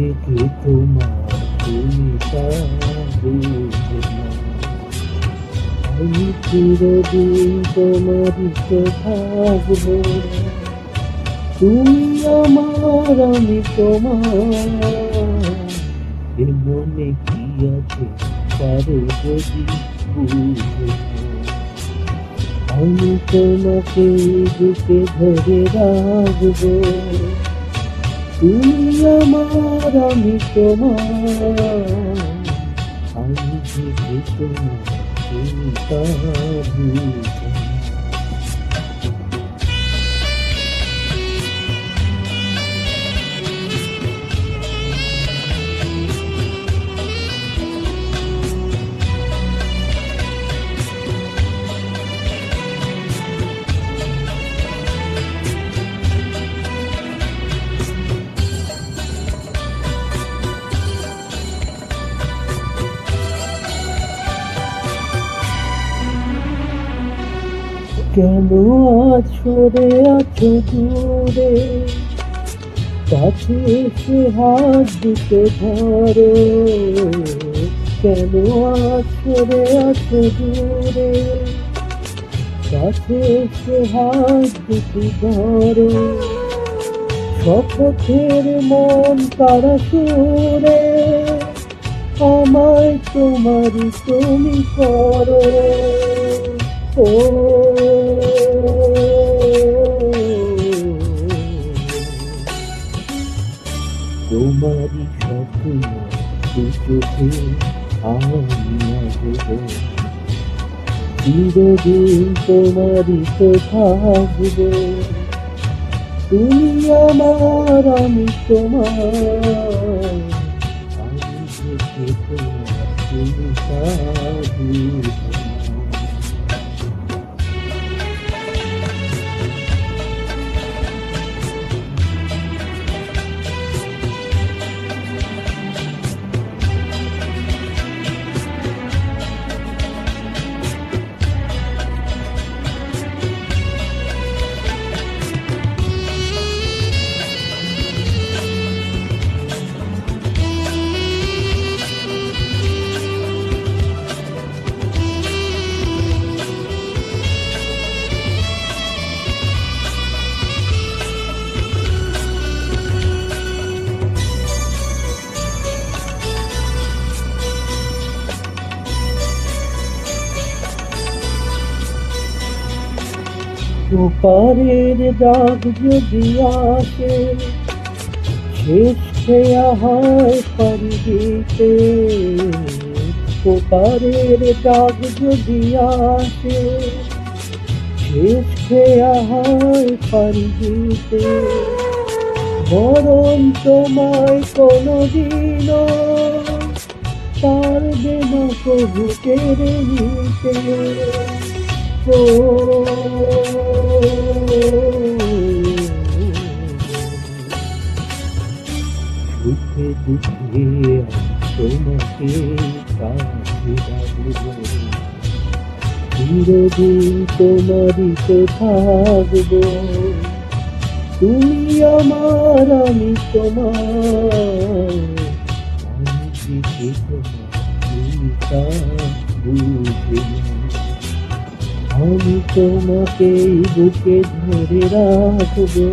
নিজেকে তোমার তুমি তা বুঝো না। আমি চিরদিন তোমারই তো থাকবো, তুমি আমার আমি তোমার। এ মনে কি আছে পারো যদি বুঝো না। আমি তোমাকে বুকে ধরে রাখবো, তুমি আমার আমি তোমার। আমি যে তোমার তুমি তা বুঝো না। কেন আজ সরে আছো দূরে, কাছে এসে হাত দুটো ধরো। কেন আজ সরে আছো দূরে, কাছে এসে হাত দুটো ধরো। শপথের মন তারা সুরে, আমায় তোমারই তুমি করো। ও তোমারই স্বপ্ন দু চোখে আমি আসবো, চিরদিন তোমারই তো থাকবো। তুমি আমার আমি তোমার। আমি যে তোমার তুমি তা বুঝো না। ওপারের দাগ যদি আসে, শেষ খেয়া হয় পারি দিতে। ওপারের দাগ যদি আসে, শেষ খেয়া হয় পারি দিতে। বরং তোমায় কোনদিনও পারবে না কবু কেড়ে নিতে। ও সুখে দুঃখে তোমাকে কাছে রাখবো, চিরদিন তোমারই তো থাকবো। তুমি আমার আমি তোমার। আমি যে তোমার তুমি তা বুঝো না। আমি তোমাকে বুকে ধরে রাখবো,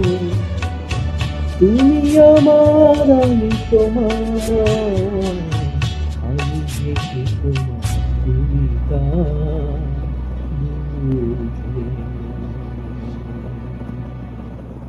তুমি আমার আমি তোমার। আমি যে তোমার তুমি তা